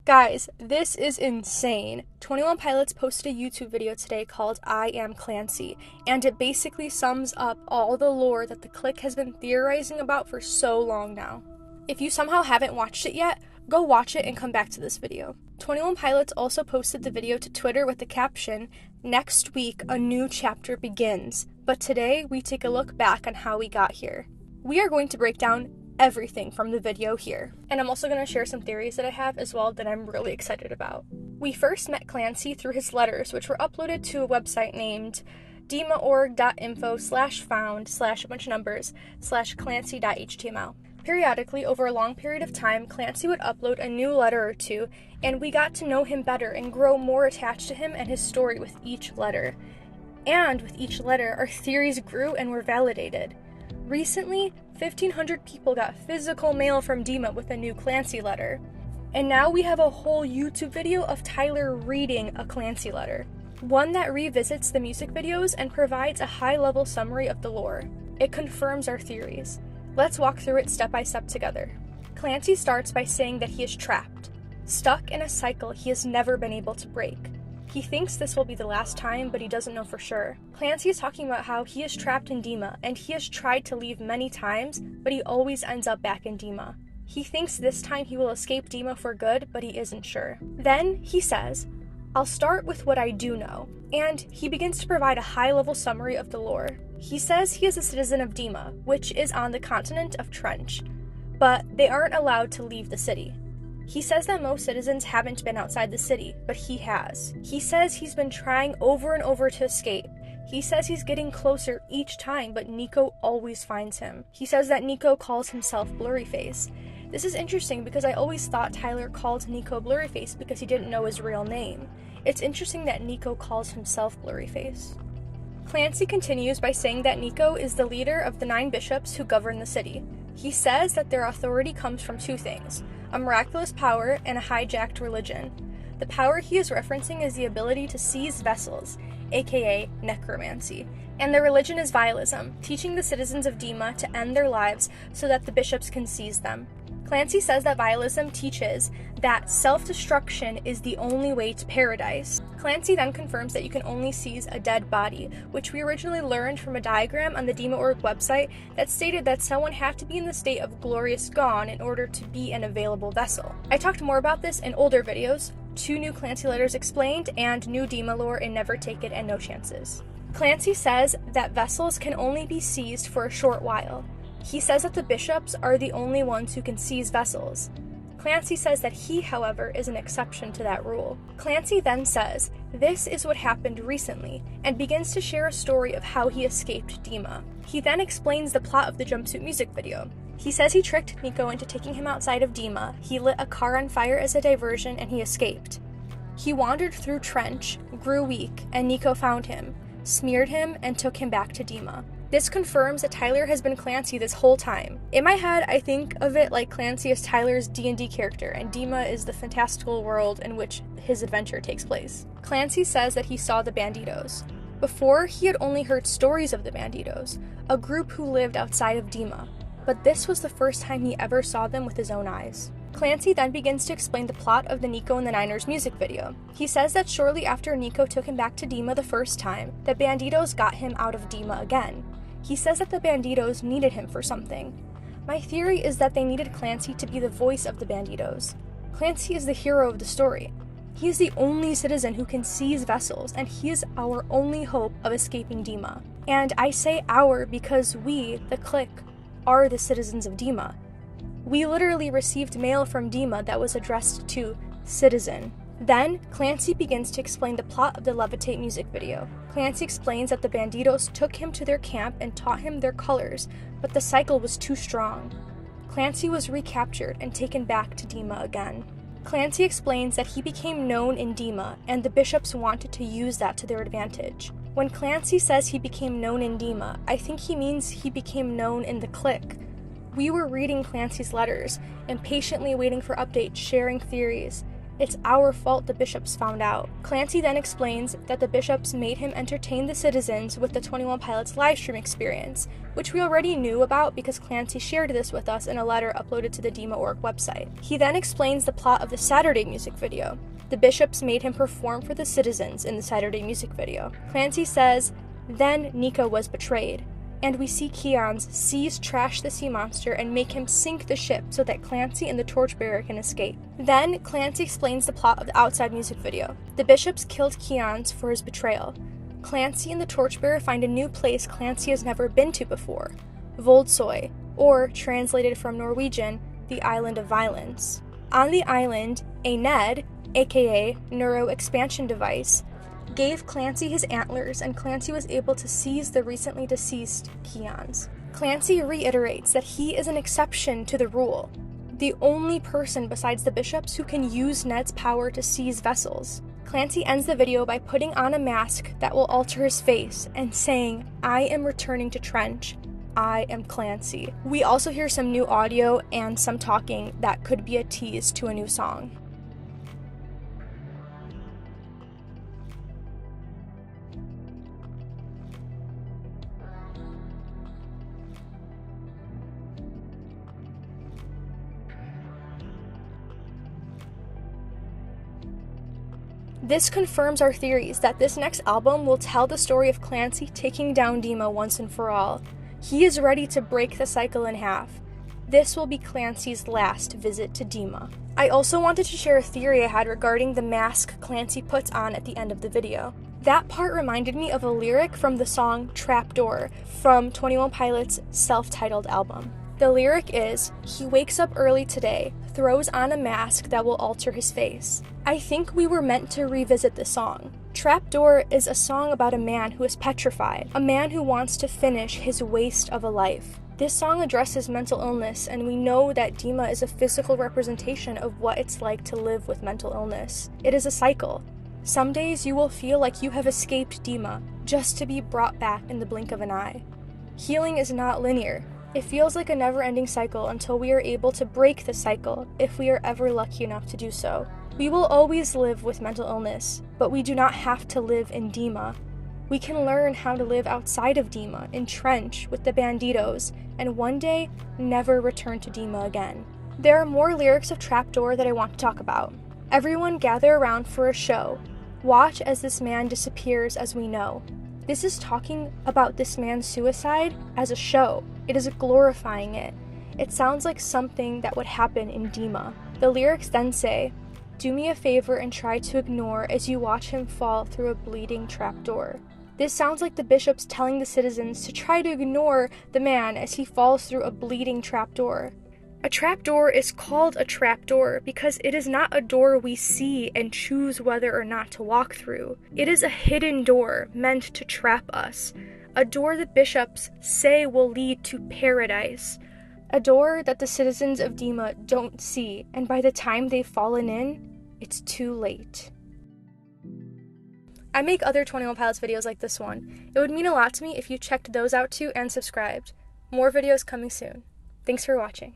Guys, this is insane. 21 Pilots posted a YouTube video today called I Am CLANCY, and it basically sums up all the lore that the clique has been theorizing about for so long now. If you somehow haven't watched it yet, go watch it and come back to this video. 21 Pilots also posted the video to Twitter with the caption, "Next week, a new chapter begins, but today we take a look back on how we got here." We are going to break down everything from the video here. And I'm also going to share some theories that I have as well that I'm really excited about. We first met Clancy through his letters, which were uploaded to a website named dema.org.info/found/clancy.html. Periodically, over a long period of time, Clancy would upload a new letter or two, and we got to know him better and grow more attached to him and his story with each letter. And with each letter, our theories grew and were validated. Recently, 1,500 people got physical mail from Dema with a new Clancy letter. And now we have a whole YouTube video of Tyler reading a Clancy letter. One that revisits the music videos and provides a high-level summary of the lore. It confirms our theories. Let's walk through it step by step together. Clancy starts by saying that he is trapped, stuck in a cycle he has never been able to break. He thinks this will be the last time, but he doesn't know for sure. Clancy is talking about how he is trapped in Dema, and he has tried to leave many times, but he always ends up back in Dema. He thinks this time he will escape Dema for good, but he isn't sure. Then he says, "I'll start with what I do know," and he begins to provide a high-level summary of the lore. He says he is a citizen of Dema, which is on the continent of Trench, but they aren't allowed to leave the city. He says that most citizens haven't been outside the city, but he has. He says he's been trying over and over to escape. He says he's getting closer each time, but Nico always finds him. He says that Nico calls himself Blurryface. This is interesting because I always thought Tyler called Nico Blurryface because he didn't know his real name. It's interesting that Nico calls himself Blurryface. Clancy continues by saying that Nico is the leader of the 9 bishops who govern the city. He says that their authority comes from 2 things: a miraculous power and a hijacked religion. The power he is referencing is the ability to seize vessels, aka necromancy, and the religion is vialism, teaching the citizens of Dema to end their lives so that the bishops can seize them. Clancy says that vialism teaches that self-destruction is the only way to paradise. Clancy then confirms that you can only seize a dead body, which we originally learned from a diagram on the Dema.org website that stated that someone had to be in the state of glorious gone in order to be an available vessel. I talked more about this in older videos, 2 new Clancy letters explained, and new Dema lore in Never Take It and No Chances. Clancy says that vessels can only be seized for a short while. He says that the bishops are the only ones who can seize vessels. Clancy says that he, however, is an exception to that rule. Clancy then says, "This is what happened recently," and begins to share a story of how he escaped Dema. He then explains the plot of the jumpsuit music video. He says he tricked Nico into taking him outside of Dema, he lit a car on fire as a diversion, and he escaped. He wandered through Trench, grew weak, and Nico found him, smeared him, and took him back to Dema. This confirms that Tyler has been Clancy this whole time. In my head, I think of it like Clancy is Tyler's D&D character, and Dema is the fantastical world in which his adventure takes place. Clancy says that he saw the Banditos. Before, he had only heard stories of the Banditos, a group who lived outside of Dema, but this was the first time he ever saw them with his own eyes. Clancy then begins to explain the plot of the Nico and the Niners music video. He says that shortly after Nico took him back to Dema the first time, the Banditos got him out of Dema again. He says that the Banditos needed him for something. My theory is that they needed Clancy to be the voice of the Banditos. Clancy is the hero of the story. He is the only citizen who can seize vessels, and he is our only hope of escaping Dema. And I say our because we, the clique, are the citizens of Dema. We literally received mail from Dema that was addressed to Citizen. Then, Clancy begins to explain the plot of the Levitate music video. Clancy explains that the Banditos took him to their camp and taught him their colors, but the cycle was too strong. Clancy was recaptured and taken back to Dema again. Clancy explains that he became known in Dema, and the bishops wanted to use that to their advantage. When Clancy says he became known in Dema, I think he means he became known in the clique. We were reading Clancy's letters, impatiently waiting for updates, sharing theories. It's our fault the bishops found out. Clancy then explains that the bishops made him entertain the citizens with the 21 Pilots livestream experience, which we already knew about because Clancy shared this with us in a letter uploaded to the Dema.org website. He then explains the plot of the Saturday music video. The bishops made him perform for the citizens in the Saturday music video. Clancy says, "Then Nika was betrayed, and we see Keon's seize Trash the Sea Monster and make him sink the ship so that Clancy and the Torchbearer can escape." Then Clancy explains the plot of the Outside music video. The bishops killed Keon's for his betrayal. Clancy and the Torchbearer find a new place Clancy has never been to before, Voldsoy, or translated from Norwegian, the Island of Violence. On the island, a Ned, aka Neuro Expansion Device, gave Clancy his antlers, and Clancy was able to seize the recently deceased Keons. Clancy reiterates that he is an exception to the rule, the only person besides the bishops who can use Ned's power to seize vessels. Clancy ends the video by putting on a mask that will alter his face and saying, "I am returning to Trench. I am Clancy." We also hear some new audio and some talking that could be a tease to a new song. This confirms our theories that this next album will tell the story of Clancy taking down Dema once and for all. He is ready to break the cycle in half. This will be Clancy's last visit to Dema. I also wanted to share a theory I had regarding the mask Clancy puts on at the end of the video. That part reminded me of a lyric from the song Trapdoor from 21 Pilots' self-titled album. The lyric is, "He wakes up early today, throws on a mask that will alter his face." I think we were meant to revisit the song. Trapdoor is a song about a man who is petrified, a man who wants to finish his waste of a life. This song addresses mental illness, and we know that Dema is a physical representation of what it's like to live with mental illness. It is a cycle. Some days you will feel like you have escaped Dema, just to be brought back in the blink of an eye. Healing is not linear. It feels like a never-ending cycle until we are able to break the cycle, if we are ever lucky enough to do so. We will always live with mental illness, but we do not have to live in Dema. We can learn how to live outside of Dema, in Trench, with the Banditos, and one day, never return to Dema again. There are more lyrics of Trapdoor that I want to talk about. "Everyone gather around for a show. Watch as this man disappears as we know." This is talking about this man's suicide as a show. It is glorifying it. It sounds like something that would happen in Dema. The lyrics then say, "Do me a favor and try to ignore as you watch him fall through a bleeding trapdoor." This sounds like the bishops telling the citizens to try to ignore the man as he falls through a bleeding trapdoor. A trapdoor is called a trapdoor because it is not a door we see and choose whether or not to walk through. It is a hidden door meant to trap us. A door the bishops say will lead to paradise. A door that the citizens of Dema don't see, and by the time they've fallen in, it's too late. I make other 21 Pilots videos like this one. It would mean a lot to me if you checked those out too and subscribed. More videos coming soon. Thanks for watching.